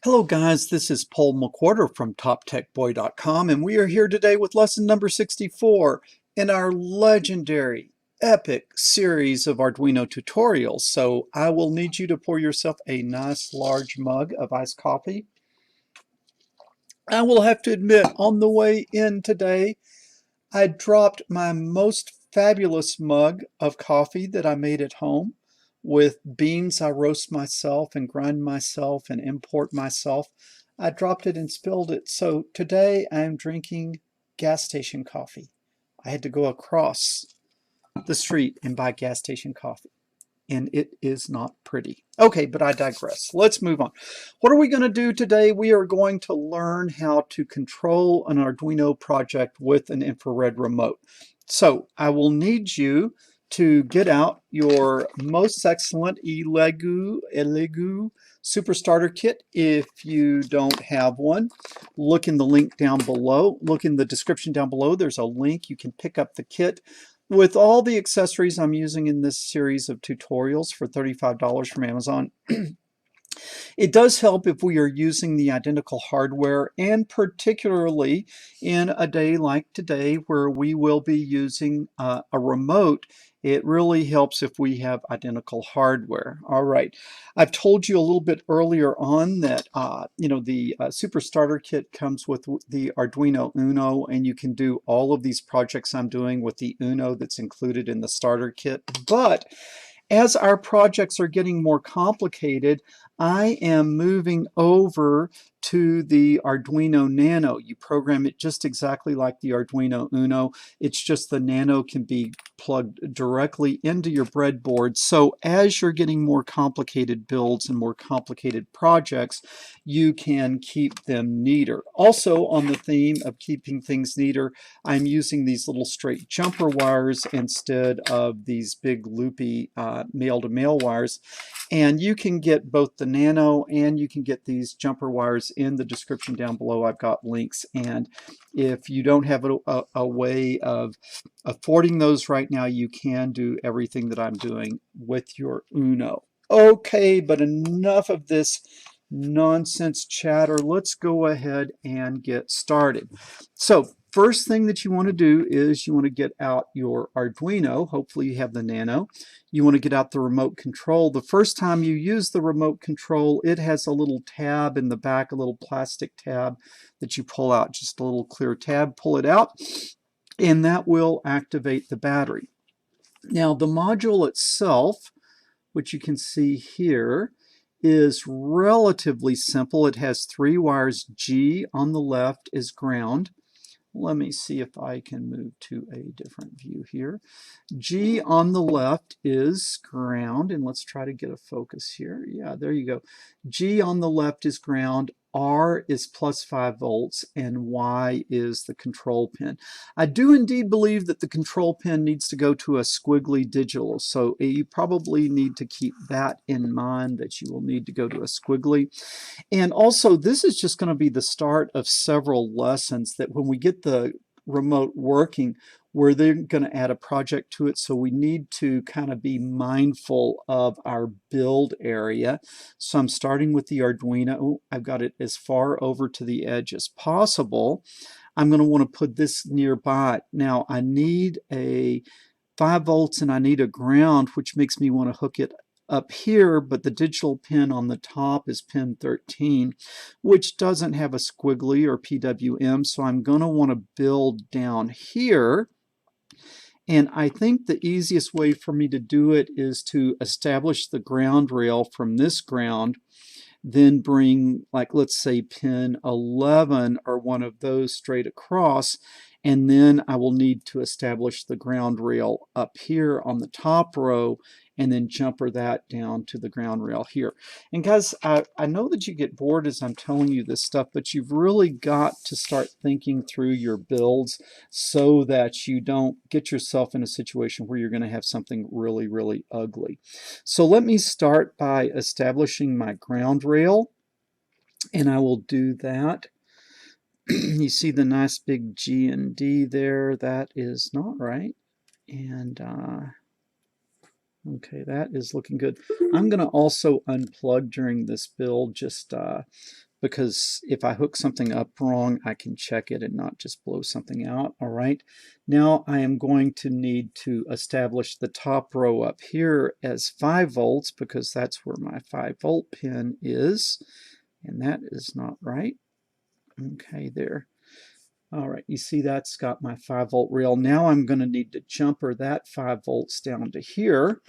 Hello guys, this is Paul McWhorter from TopTechBoy.com, and we are here today with lesson number 64 in our legendary epic series of Arduino tutorials. So I will need you to pour yourself a nice large mug of iced coffee. I will have to admit, on the way in today, I dropped my most fabulous mug of coffee that I made at home with beans I roast myself and grind myself and import myself. I dropped it and spilled it. So today I'm drinking gas station coffee. I had to go across the street and buy gas station coffee, and it is not pretty. Okay, but I digress. Let's move on. What are we going to do today? We are going to learn how to control an Arduino project with an infrared remote. So I will need you to get out your most excellent Elegu Super Starter Kit. If you don't have one, look in the link down below. Look in the description down below. There's a link. You can pick up the kit with all the accessories I'm using in this series of tutorials for $35 from Amazon. It does help if we are using the identical hardware, and particularly in a day like today where we will be using a remote. It really helps if we have identical hardware. All right, I've told you a little bit earlier on that the Super Starter Kit comes with the Arduino Uno, and you can do all of these projects I'm doing with the Uno that's included in the starter kit. But as our projects are getting more complicated, I am moving over to the Arduino Nano. You program it just exactly like the Arduino Uno. It's just the Nano can be plugged directly into your breadboard. So as you're getting more complicated builds and more complicated projects, you can keep them neater. Also, on the theme of keeping things neater, I'm using these little straight jumper wires instead of these big loopy male-to-male wires. And you can get both the Nano and you can get these jumper wires in the description down below. I've got links. And if you don't have a way of affording those right now, you can do everything that I'm doing with your Uno. Okay, but enough of this nonsense chatter. Let's go ahead and get started. So first thing that you want to do is you want to get out your Arduino. Hopefully you have the Nano. You want to get out the remote control. The first time you use the remote control, it has a little tab in the back, a little plastic tab that you pull out, just a little clear tab. Pull it out, and that will activate the battery. Now the module itself, which you can see here, is relatively simple. It has 3 wires. G on the left is ground. Let me see if I can move to a different view here. G on the left is ground, and let's try to get a focus here. Yeah, there you go. G on the left is ground, R is plus 5 volts, and Y is the control pin. I do indeed believe that the control pin needs to go to a squiggly digital, so you probably need to keep that in mind, that you will need to go to a squiggly. And also, this is just going to be the start of several lessons that when we get the remote working, we're then going to add a project to it. So we need to kind of be mindful of our build area. So I'm starting with the Arduino. I've got it as far over to the edge as possible. I'm going to want to put this nearby. Now I need a 5 volts and I need a ground, which makes me want to hook it up here, but the digital pin on the top is pin 13, which doesn't have a squiggly or PWM, so I'm going to want to build down here. And I think the easiest way for me to do it is to establish the ground rail from this ground, then bring, like, let's say pin 11 or one of those straight across, and then I will need to establish the ground rail up here on the top row, and then jumper that down to the ground rail here. And guys, I know that you get bored as I'm telling you this stuff, but you've really got to start thinking through your builds so that you don't get yourself in a situation where you're going to have something really, really ugly. So let me start by establishing my ground rail, and I will do that. You see the nice big G and D there. That is not right. And okay, that is looking good. I'm going to also unplug during this build just because if I hook something up wrong, I can check it and not just blow something out. All right, now I am going to need to establish the top row up here as 5 volts because that's where my 5-volt pin is, and that is not right. Okay, there. All right, you see that's got my 5-volt rail. Now I'm going to need to jumper that 5 volts down to here.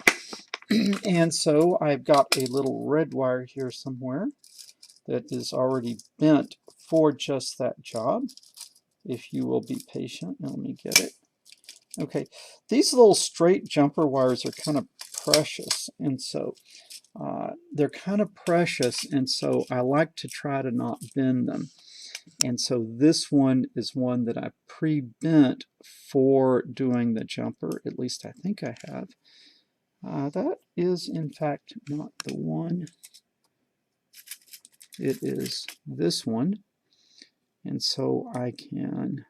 And so I've got a little red wire here somewhere that is already bent for just that job. If you will be patient, let me get it. Okay, these little straight jumper wires are kind of precious, and so they're kind of precious, and so I like to try to not bend them. And so this one is one that I pre-bent for doing the jumper, at least I think I have. That is in fact not the one. It is this one. And so I can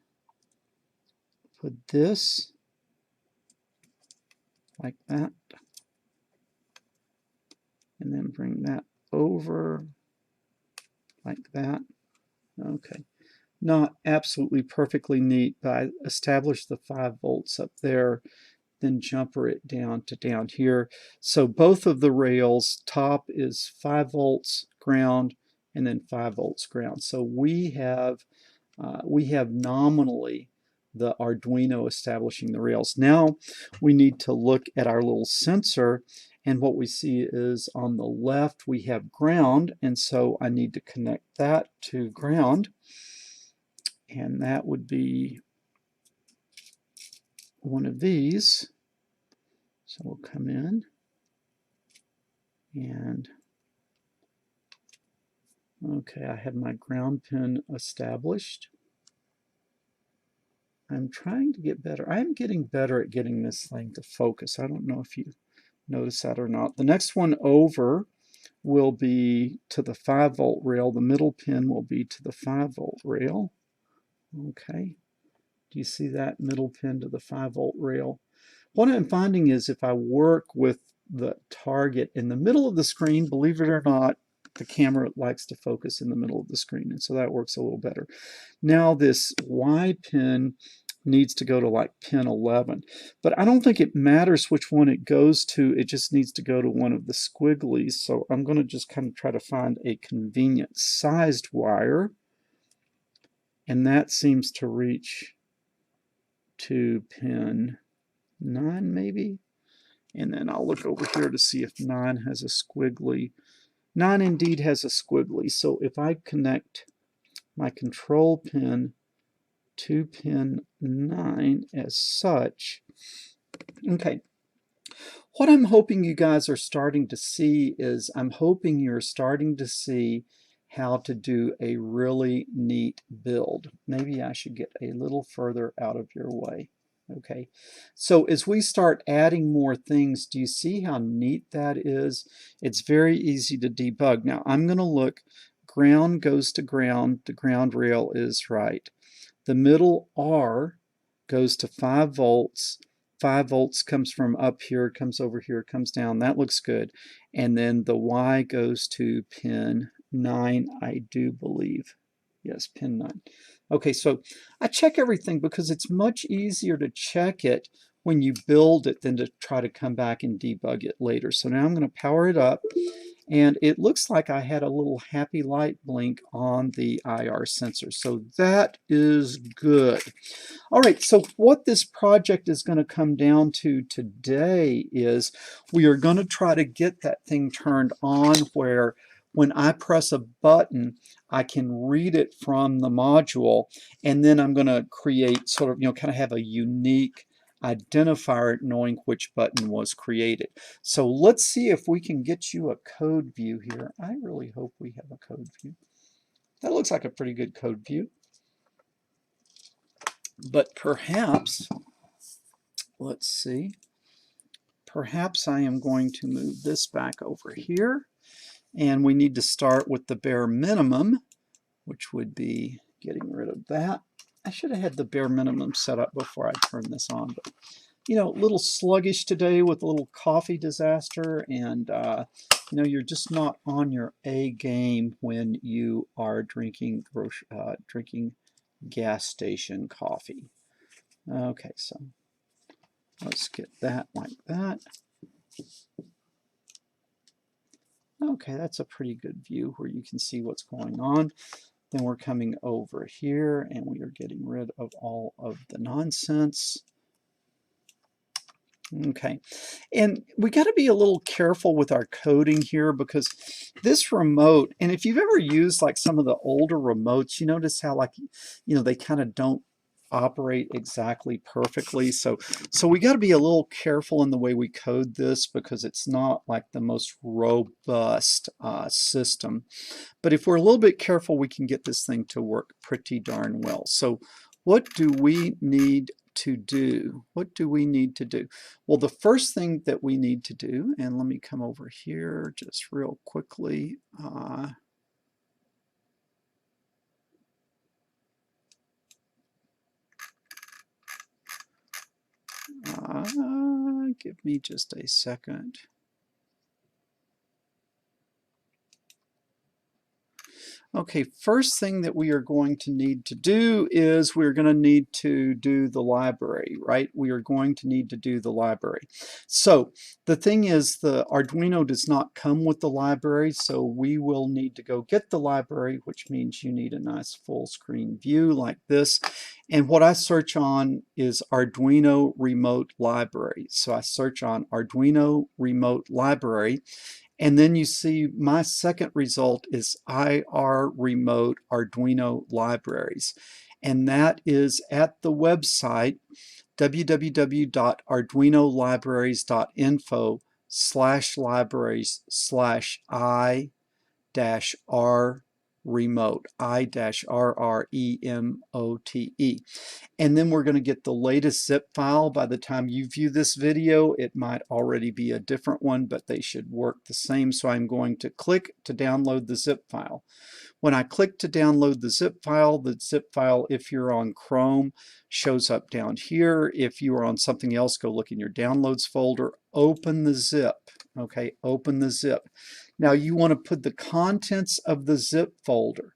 put this like that, and then bring that over like that. Okay, not absolutely perfectly neat, but I established the 5 volts up there, then jumper it down to down here. So both of the rails, top is 5 volts ground, and then 5 volts ground. So we have nominally the Arduino establishing the rails. Now we need to look at our little sensor, and what we see is on the left we have ground, and so I need to connect that to ground, and that would be one of these. So we'll come in and okay, I have my ground pin established. I'm trying to get better. I'm getting better at getting this thing to focus. I don't know if you notice that or not. The next one over will be to the 5-volt rail. The middle pin will be to the 5-volt rail. Okay. Do you see that middle pin to the 5-volt rail? What I'm finding is if I work with the target in the middle of the screen, believe it or not, the camera likes to focus in the middle of the screen, and so that works a little better. Now this Y pin needs to go to like pin 11, but I don't think it matters which one it goes to. It just needs to go to one of the squigglies. So I'm going to just kind of try to find a convenient sized wire, and that seems to reach to pin 9 maybe. And then I'll look over here to see if 9 has a squiggly. 9 indeed has a squiggly. So if I connect my control pin to pin 9 as such, okay. What I'm hoping you guys are starting to see is I'm hoping you're starting to see how to do a really neat build. Maybe I should get a little further out of your way. Okay, so as we start adding more things, do you see how neat that is? It's very easy to debug. Now I'm going to look, ground goes to ground, the ground rail is right. The middle R goes to 5 volts. 5 volts comes from up here, comes over here, comes down. That looks good. And then the Y goes to pin 9, I do believe. Yes, pin 9. Okay, so I check everything because it's much easier to check it when you build it than to try to come back and debug it later. So now I'm going to power it up, and it looks like I had a little happy light blink on the IR sensor. So that is good. All right, so what this project is going to come down to today is we are going to try to get that thing turned on where when I press a button, I can read it from the module, and then I'm going to create sort of, kind of have a unique identifier knowing which button was created. So let's see if we can get you a code view here. I really hope we have a code view. That looks like a pretty good code view. But perhaps, let's see, perhaps I am going to move this back over here. And we need to start with the bare minimum, which would be getting rid of that. I should have had the bare minimum set up before I turned this on, but a little sluggish today with a little coffee disaster, and you're just not on your A game when you are drinking gas station coffee. Okay, so let's get that like that. Okay, that's a pretty good view where you can see what's going on. Then we're coming over here and we are getting rid of all of the nonsense. Okay, and we got to be a little careful with our coding here because this remote, and if you've ever used like some of the older remotes, you notice how they kind of don't operate exactly perfectly. So we got to be a little careful in the way we code this because it's not like the most robust system. But if we're a little bit careful, we can get this thing to work pretty darn well. So what do we need to do? What do we need to do? Well, the first thing that we need to do, and let me come over here just real quickly. Give me just a second. Okay, first thing that we are going to need to do is we're going to need to do the library, right? We are going to need to do the library. So the thing is, the Arduino does not come with the library, so we will need to go get the library, which means you need a nice full screen view like this. And what I search on is Arduino Remote Library. So I search on Arduino Remote Library. And then you see my second result is IR Remote Arduino Libraries. And that is at the website www.arduinolibraries.info/libraries/I-R remote, I-R-R-E-M-O-T-E. And then we're going to get the latest zip file. By the time you view this video, it might already be a different one, but they should work the same. So I'm going to click to download the zip file. When I click to download the zip file, if you're on Chrome, shows up down here. If you are on something else, go look in your downloads folder, open the zip. Okay, open the zip. Now you want to put the contents of the zip folder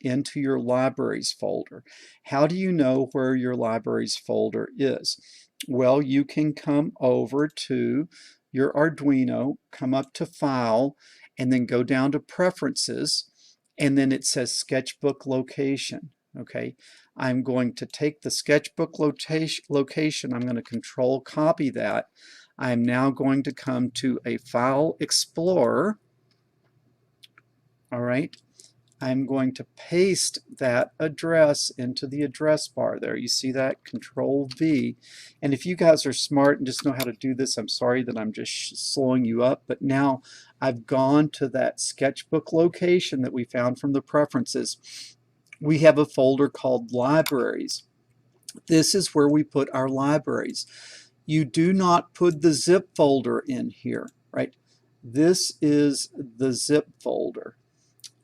into your libraries folder. How do you know where your libraries folder is? Well, you can come over to your Arduino, come up to File, and then go down to Preferences, and then it says Sketchbook Location. Okay, I'm going to take the sketchbook location, I'm going to Control copy that. I'm now going to come to a File Explorer. All right, I'm going to paste that address into the address bar there. You see that? Control V. And if you guys are smart and just know how to do this, I'm sorry that I'm just slowing you up, but now I've gone to that sketchbook location that we found from the preferences. We have a folder called Libraries. This is where we put our libraries. You do not put the zip folder in here, right? This is the zip folder.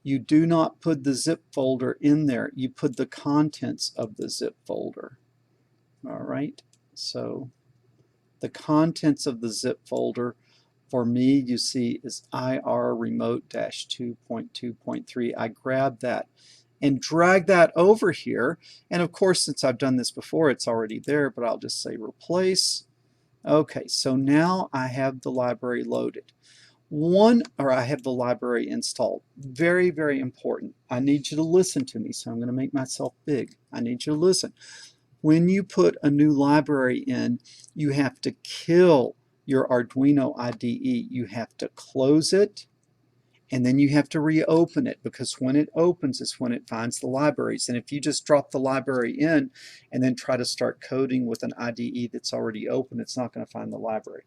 You do not put the zip folder in there. You put the contents of the zip folder. All right, so the contents of the zip folder for me, you see, is IR remote-2.2.3. I grab that and drag that over here. And of course, since I've done this before, it's already there, but I'll just say replace. Okay, so now I have the library loaded. I have the library installed. Very, very important. I need you to listen to me, so I'm going to make myself big. I need you to listen. When you put a new library in, you have to kill your Arduino IDE. You have to close it, and then you have to reopen it, because when it opens is when it finds the libraries. And if you just drop the library in and then try to start coding with an IDE that's already open, it's not going to find the library.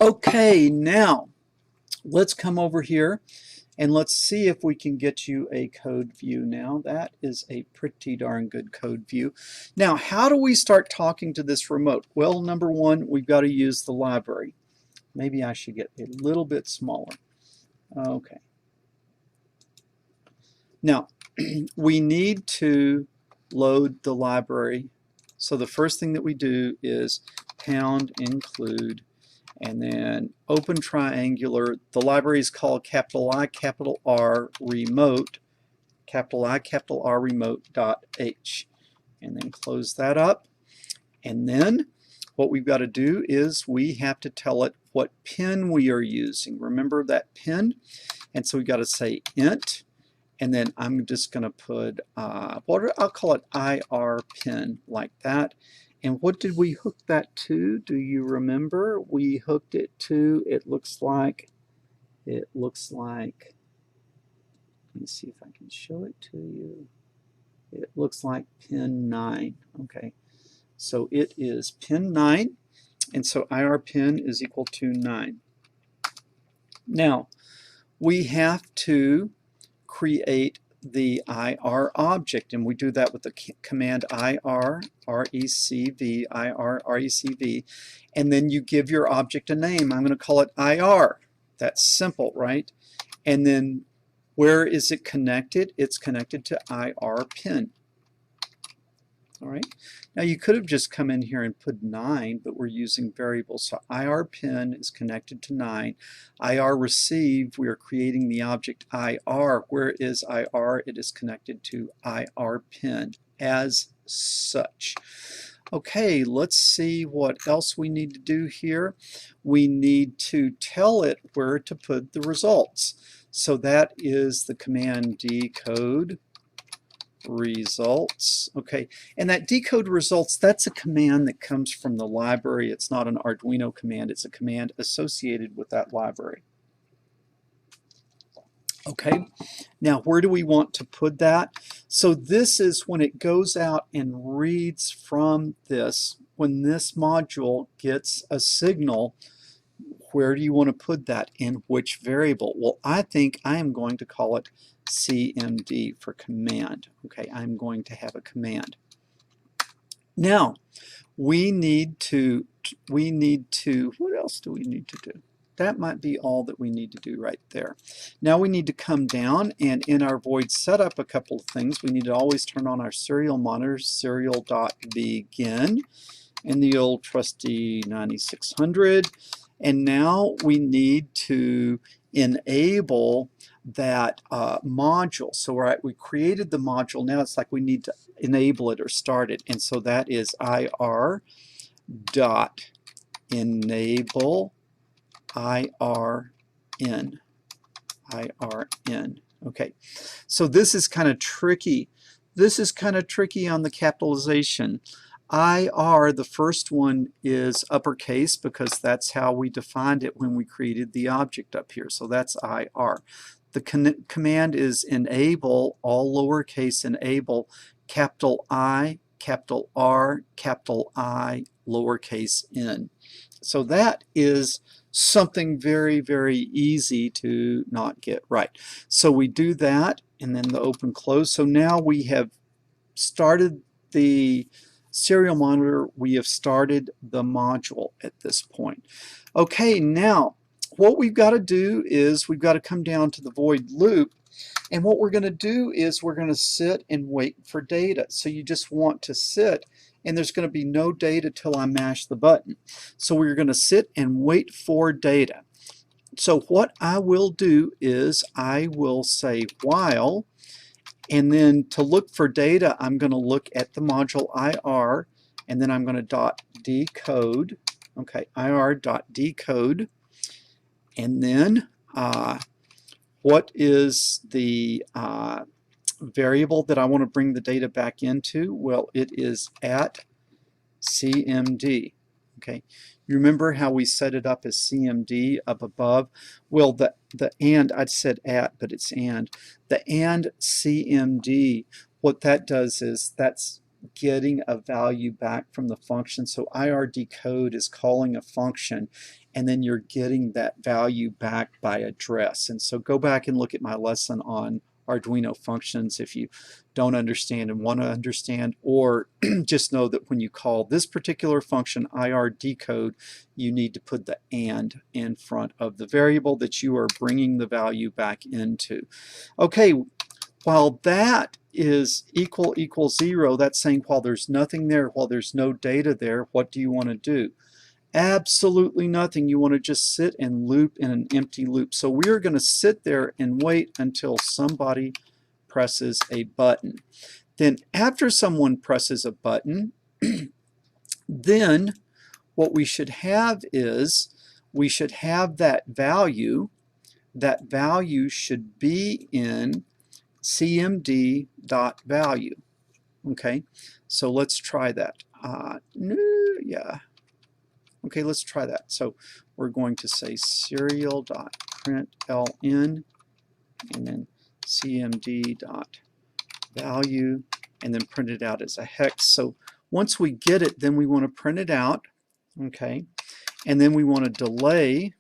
Okay, now let's come over here and let's see if we can get you a code view now. That is a pretty darn good code view. Now, how do we start talking to this remote? Well, number one, we've got to use the library. Maybe I should get a little bit smaller. Okay. Now, we need to load the library. So the first thing that we do is pound include, and then open triangular. The library is called capital I, capital R, remote, capital I, capital R, remote dot H. And then close that up. And then what we've got to do is we have to tell it what pin we are using. Remember that pin? And so we've got to say int, and then I'm just going to put, I'll call it IR pin, like that. And what did we hook that to? Do you remember? We hooked it to, it looks like, let me see if I can show it to you. It looks like pin 9. Okay, so it is pin 9, and so IR pin is equal to 9. Now, we have to create the IR object, and we do that with the command IR recv, IR recv, and then you give your object a name. I'm going to call it IR. That's simple, right? And then where is it connected? It's connected to IR pin. All right. Now you could have just come in here and put 9, but we're using variables. So IR pin is connected to 9. IR receive, we are creating the object IR. Where is IR? It is connected to IR pin as such. Okay, let's see what else we need to do here. We need to tell it where to put the results. So that is the command decode results. Okay, and that decode results, that's a command that comes from the library. It's not an Arduino command, it's a command associated with that library. Okay, now where do we want to put that? So this is when it goes out and reads from this, when this module gets a signal. Where do you want to put that? In which variable? Well, I think I am going to call it CMD for command. Okay, I'm going to have a command. Now, we need to, what else do we need to do? That might be all that we need to do right there. Now we need to come down, and in our void setup, a couple of things. We need to always turn on our serial monitor, serial.begin, and the old trusty 9600. And now we need to enable that module. So we created the module. Now it's like we need to enable it or start it. And so that is IR dot enable IRN. IRN. Okay. So this is kind of tricky. This is kind of tricky on the capitalization. IR, the first one, is uppercase because that's how we defined it when we created the object up here. So that's IR. The command is enable, all lowercase enable, capital I, capital R, capital I, lowercase n. So that is something very, very easy to not get right. So we do that, and then the open close. So now we have started the serial monitor, we have started the module at this point. Okay, now what we've got to do is we've got to come down to the void loop, and what we're going to do is we're going to sit and wait for data. So you just want to sit, and there's going to be no data till I mash the button. So we're going to sit and wait for data. So what I will do is I will say while, and then to look for data, I'm going to look at the module IR, and then I'm going to dot decode. Okay, IR dot decode, and then what is the variable that I want to bring the data back into? Well, it is at CMD. Okay, you remember how we set it up as CMD up above? Well, the and, I'd said at, but it's and. The and CMD, what that does is that's getting a value back from the function. So IR decode is calling a function, and then you're getting that value back by address. And so go back and look at my lesson on Arduino functions if you don't understand and want to understand, or just know that when you call this particular function IR decode, you need to put the and in front of the variable that you are bringing the value back into. Okay, While that is equal 0, that's saying while there's nothing there, while there's no data there, what do you want to do? Absolutely nothing. You want to just sit and loop in an empty loop. So we're going to sit there and wait until somebody presses a button. Then after someone presses a button, then what we should have is we should have that value. That value should be in cmd.value. Okay, so let's try that. Yeah. Okay, let's try that. So we're going to say serial.println and then cmd.value and then print it out as a hex. So once we get it, then we want to print it out. Okay, and then we want to delay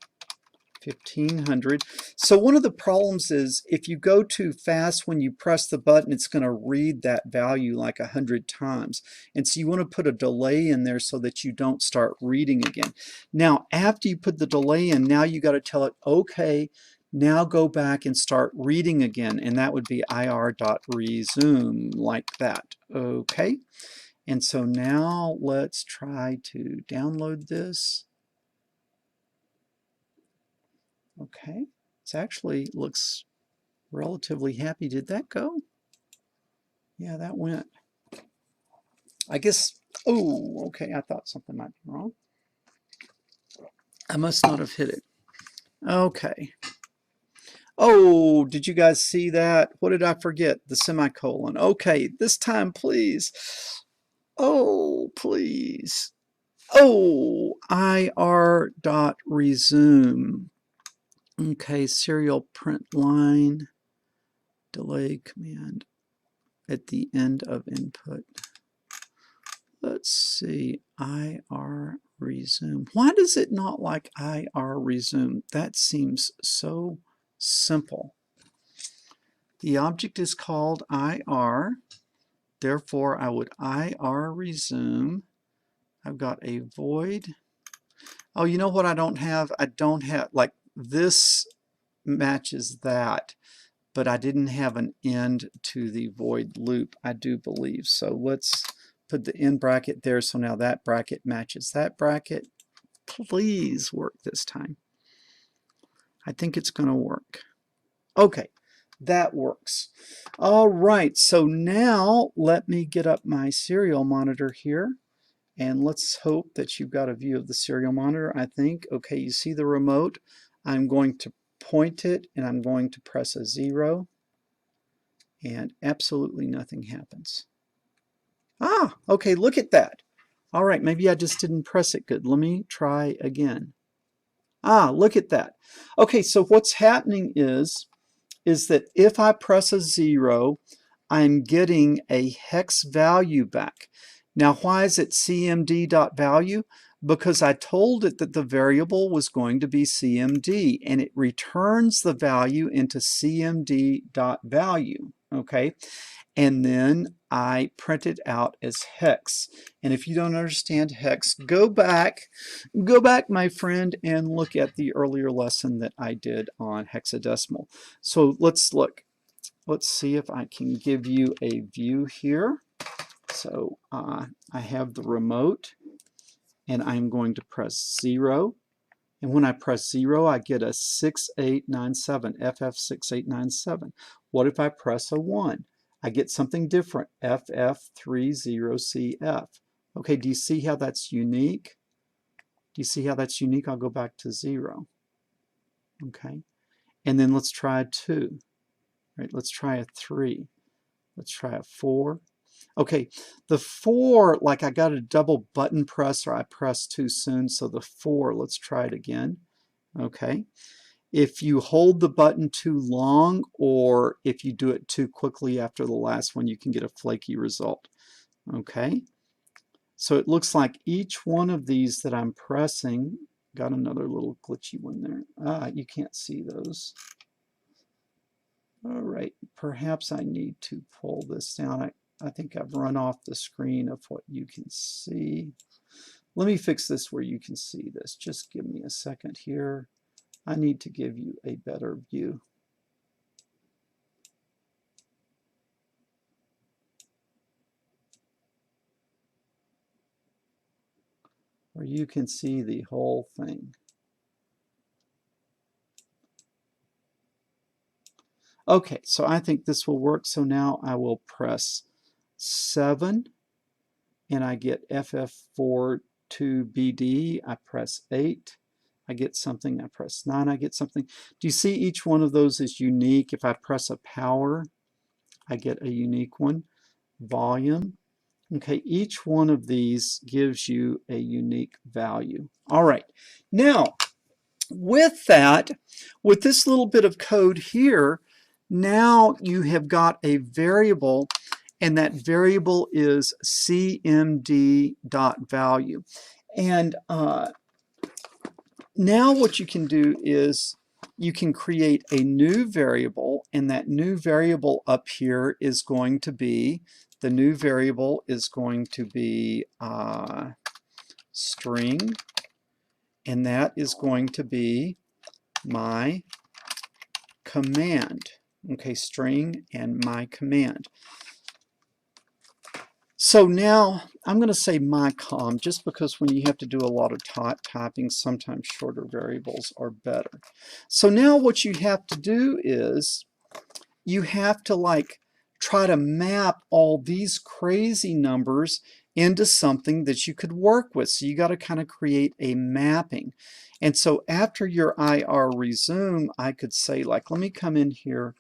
1500. So one of the problems is if you go too fast when you press the button, it's going to read that value like 100 times. And so you want to put a delay in there so that you don't start reading again. Now, after you put the delay in, now you got to tell it, okay, now go back and start reading again. And that would be ir.resume like that. Okay. And so now let's try to download this. Okay, it actually looks relatively happy. Did that go? Yeah, that went. I guess, oh, okay, I thought something might be wrong. I must not have hit it. Okay. Oh, did you guys see that? What did I forget? The semicolon. Okay, this time, please. Oh, please. Oh, ir.resume. Okay, serial print line, delay command at the end of input. Let's see, IR resume. Why does it not like IR resume? That seems so simple. The object is called IR, therefore I would IR resume. I've got a void. Oh, you know what I don't have? I don't have, like this matches that, but I didn't have an end to the void loop, I do believe. So let's put the end bracket there, so now that bracket matches that bracket. Please work this time. I think it's going to work. Okay, that works. All right, so now let me get up my serial monitor here, and let's hope that you've got a view of the serial monitor. I think, okay, you see the remote. I'm going to point it, and I'm going to press a 0, and absolutely nothing happens. Ah, okay, look at that. All right, maybe I just didn't press it good. Let me try again. Ah, look at that. Okay, so what's happening is that if I press a 0, I'm getting a hex value back. Now, why is it cmd.value? Because I told it that the variable was going to be cmd, and it returns the value into cmd.value, okay? And then I print it out as hex. And if you don't understand hex, go back, my friend, and look at the earlier lesson that I did on hexadecimal. So let's look. Let's see if I can give you a view here. So I have the remote, and I'm going to press 0. And when I press 0, I get a 6897, FF6897. What if I press a 1? I get something different, FF30CF. Okay, do you see how that's unique? Do you see how that's unique? I'll go back to 0. Okay, and then let's try a 2. Right, let's try a 3. Let's try a 4. Okay, the 4, like I got a double button press, or I pressed too soon, so the 4, let's try it again. Okay. If you hold the button too long, or if you do it too quickly after the last one, you can get a flaky result. Okay, so it looks like each one of these that I'm pressing, got another little glitchy one there. Ah, you can't see those. All right, perhaps I need to pull this down. I think I've run off the screen of what you can see. Let me fix this where you can see this. Just give me a second here. I need to give you a better view. where you can see the whole thing. Okay, so I think this will work. So now I will press 7 and I get FF42BD. I press 8. I get something. I press 9. I get something. Do you see each one of those is unique? If I press a power, I get a unique one. Volume. Okay, each one of these gives you a unique value. All right, now with that, with this little bit of code here, now you have got a variable, and that variable is cmd.value. And now what you can do is you can create a new variable, and that new variable up here is going to be, the new variable is going to be string, and that is going to be my command. Okay, string and my command. So now I'm going to say my com, just because when you have to do a lot of typing, sometimes shorter variables are better. So now what you have to do is you have to try to map all these crazy numbers into something that you could work with. So you got to kind of create a mapping. And so after your IR resume, I could say, let me come in here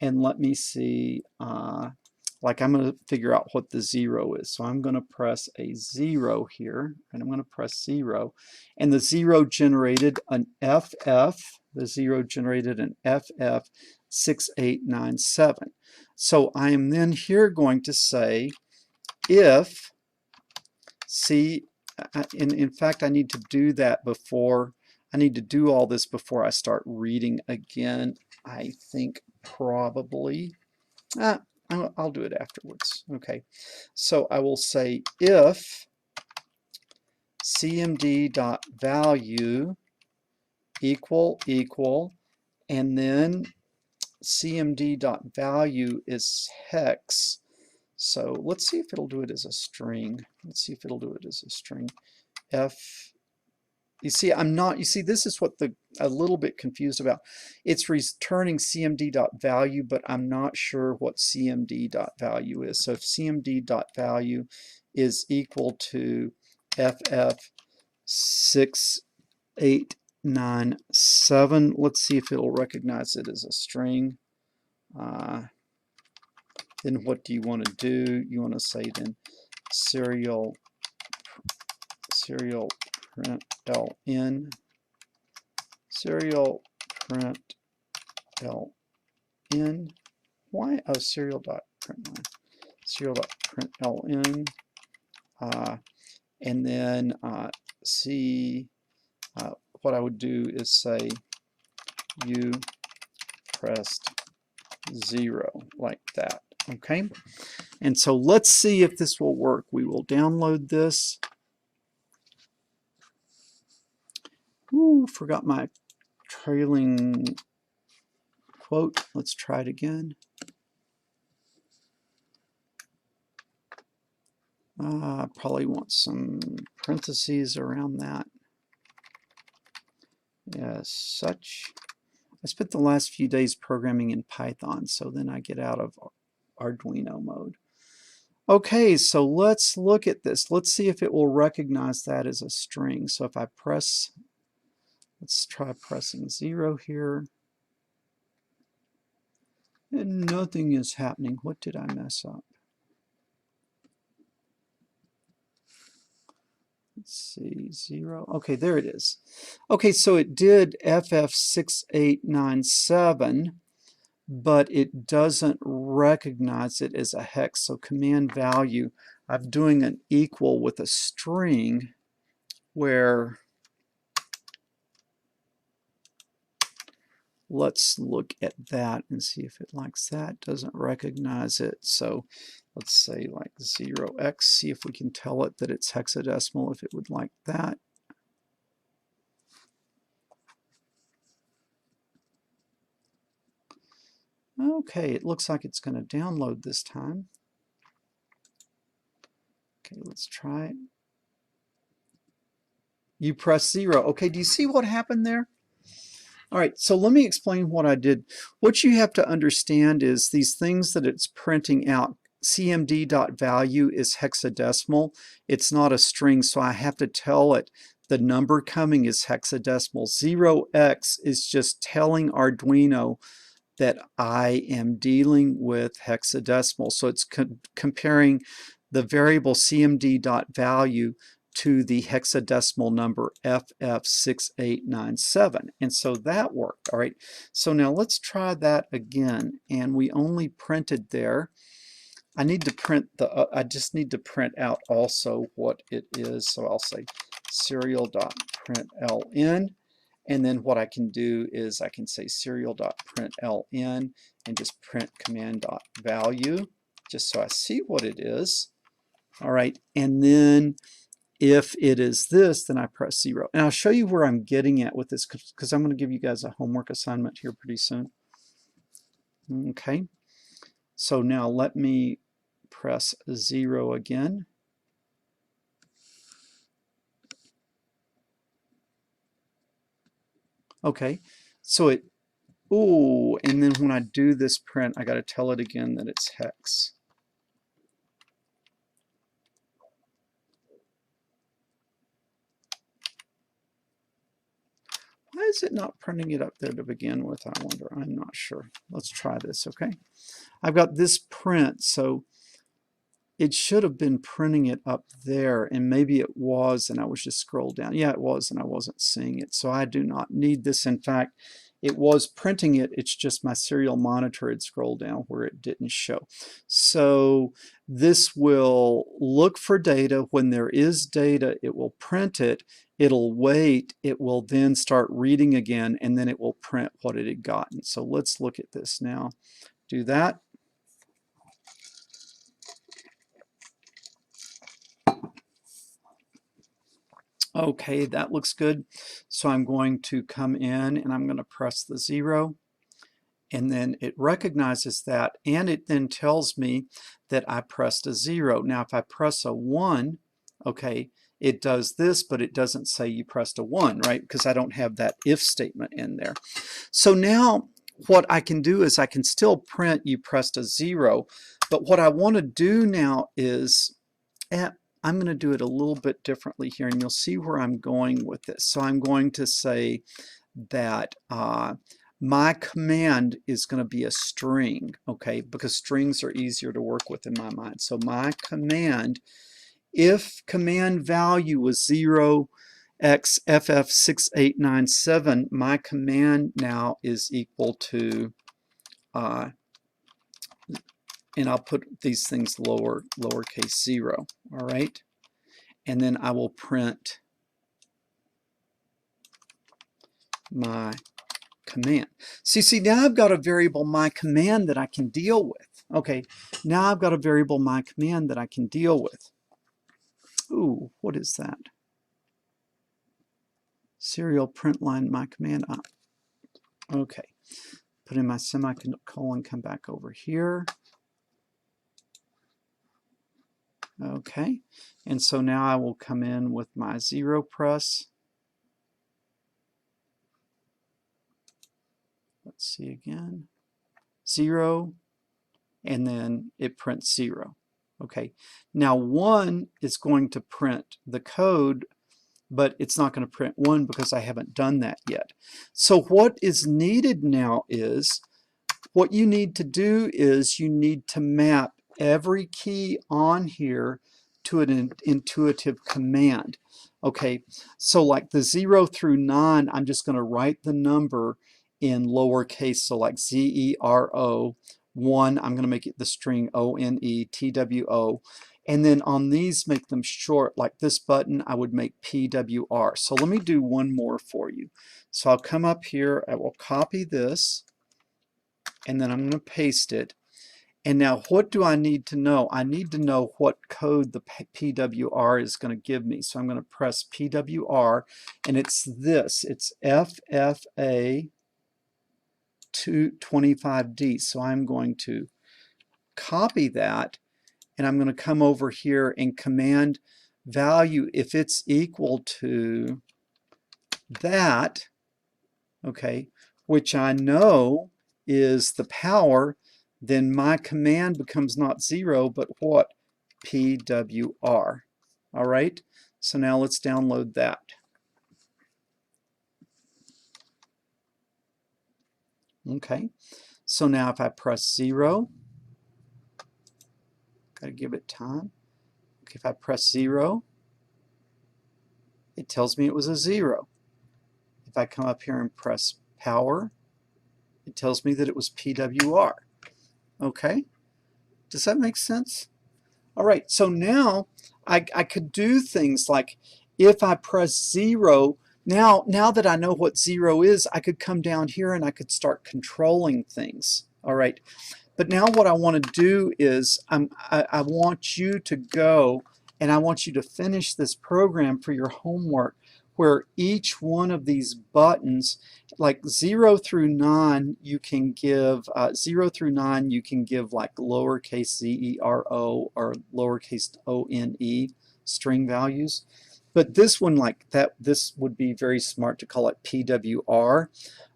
and let me see, I'm going to figure out what the 0 is. So I'm going to press a 0 here, and I'm going to press 0. And the 0 generated an FF. The 0 generated an FF6897. So I am then here going to say if in fact, I need to do that before, I need to do all this before I start reading again. I think probably, I'll do it afterwards. Okay, so I will say if cmd.value equal, and then cmd.value is hex. So let's see if it'll do it as a string. Let's see if it'll do it as a string. You see, this is what a little bit confused about. It's returning cmd.value, but I'm not sure what cmd.value is. So if cmd.value is equal to FF6897, let's see if it'll recognize it as a string. Then what do you want to do? You want to say then serial print ln, serial print ln. Why? Oh, serial dot print ln, and then what I would do is say you pressed 0, like that. Okay, and so let's see if this will work. We will download this. Ooh, forgot my trailing quote. Let's try it again. I probably want some parentheses around that. As such, I spent the last few days programming in Python, so then I get out of Arduino mode. Okay, so let's look at this. Let's see if it will recognize that as a string. So if I press, let's try pressing 0 here. And nothing is happening. What did I mess up? Let's see, 0. Okay, there it is. Okay, so it did FF6897, but it doesn't recognize it as a hex. So command value, I'm doing an equal with a string where, let's look at that and see if it likes that. Doesn't recognize it. So let's say 0x, see if we can tell it that it's hexadecimal, if it would like that. Okay, it looks like it's going to download this time. Okay, let's try it. You press 0. Okay, do you see what happened there? All right, so let me explain what I did. What you have to understand is these things that it's printing out, cmd.value is hexadecimal. It's not a string, so I have to tell it the number coming is hexadecimal. 0x is just telling Arduino that I am dealing with hexadecimal. So it's comparing the variable cmd.value to the hexadecimal number FF6897. And so that worked. All right. So now let's try that again. And we only printed there. I need to print I just need to print out also what it is. So I'll say serial.println. And then what I can do is I can say serial.println and just print command.value just so I see what it is. All right. And then if it is this, then I press 0. And I'll show you where I'm getting at with this because I'm going to give you guys a homework assignment here pretty soon. Okay. So now let me press 0 again. Okay. So it, ooh, and then when I do this print, I got to tell it again that it's hex. Why is it not printing it up there to begin with? I wonder. I'm not sure. Let's try this, okay? I've got this print, so it should have been printing it up there, and maybe it was, and I was just scrolled down. Yeah, it was, and I wasn't seeing it, so I do not need this. In fact, it was printing it. It's just my serial monitor had scrolled down where it didn't show. So this will look for data. When there is data, it will print it. It'll wait. It will then start reading again, and then it will print what it had gotten. So let's look at this now. Do that. Okay, that looks good. So I'm going to come in and I'm going to press the 0. And then it recognizes that, and it then tells me that I pressed a 0. Now if I press a 1, okay, it does this, but it doesn't say you pressed a 1, right? Because I don't have that if statement in there. So now what I can do is I can still print you pressed a 0, but what I want to do now is I'm going to do it a little bit differently here, and you'll see where I'm going with this. So I'm going to say that my command is going to be a string, okay, because strings are easier to work with in my mind. So my command, if command value was 0xFF6897, my command now is equal to, and I'll put these things lowercase 0, all right? And then I will print my command. See, now I've got a variable my command that I can deal with. Okay, now I've got a variable my command that I can deal with. Ooh, what is that? Serial print line my command. Okay, put in my semicolon, come back over here. Okay, and so now I will come in with my 0 press. Let's see again. 0, and then it prints 0. Okay, now 1 is going to print the code, but it's not going to print 1 because I haven't done that yet. So what is needed now is, what you need to do is you need to map every key on here to an intuitive command. Okay, so like the 0 through 9, I'm just going to write the number in lowercase, so like ZERO. 1, I'm going to make it the string ONETWO. And then on these, make them short. Like this button, I would make PWR. So let me do one more for you. So I'll come up here, I will copy this, and then I'm going to paste it. And now what do I need to know? I need to know what code the PWR is going to give me. So I'm going to press PWR, and it's this. It's FFA225D. So I'm going to copy that, and I'm going to come over here and command value, if it's equal to that, okay, which I know is the power, then my command becomes not 0, but what? PWR. All right, so now let's download that. Okay, so now if I press 0, got to give it time. Okay, if I press 0, it tells me it was a 0. If I come up here and press power, it tells me that it was PWR. Okay, does that make sense? All right, so now I could do things like if I press 0, now that I know what 0 is, I could come down here and I could start controlling things. All right, but now what I want to do is I want you to go and I want you to finish this program for your homework, where each one of these buttons, like 0 through 9, you can give 0 through 9 you can give like lowercase zero or lowercase one string values. But this one, like that, this would be very smart to call it PWR.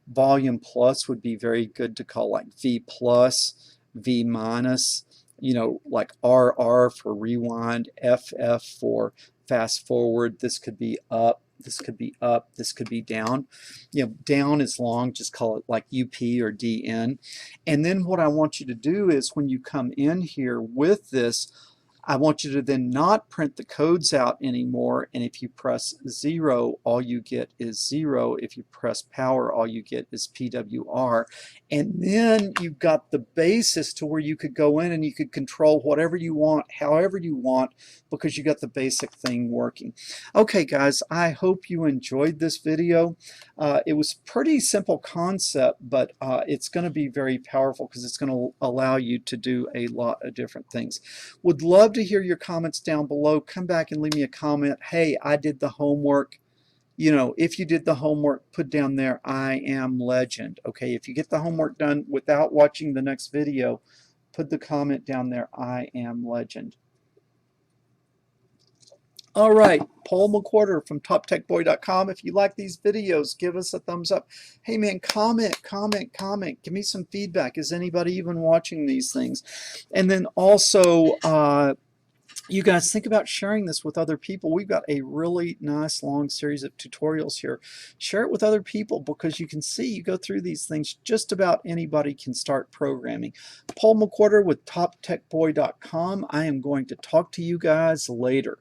Volume plus would be very good to call like V plus, V minus, you know, like RR for rewind, FF for fast forward. This could be up, this could be up, this could be down. You know, down is long, just call it like UP or DN. And then what I want you to do is when you come in here with this, I want you to then not print the codes out anymore, and if you press 0, all you get is 0. If you press power, all you get is PWR. And then you've got the basis to where you could go in and you could control whatever you want, however you want, because you got the basic thing working. Okay, guys, I hope you enjoyed this video. It was pretty simple concept, but it's going to be very powerful because it's going to allow you to do a lot of different things. Would love to hear your comments down below. Come back and leave me a comment. Hey, I did the homework. You know, if you did the homework, put down there, I am legend. Okay, if you get the homework done without watching the next video, put the comment down there, I am legend. All right, Paul McWhorter from TopTechBoy.com. If you like these videos, give us a thumbs up. Hey man, comment. Give me some feedback. Is anybody even watching these things? And then also, you guys think about sharing this with other people. We've got a really nice long series of tutorials here. Share it with other people because you can see, you go through these things, just about anybody can start programming. Paul McWhorter with TopTechBoy.com. I am going to talk to you guys later.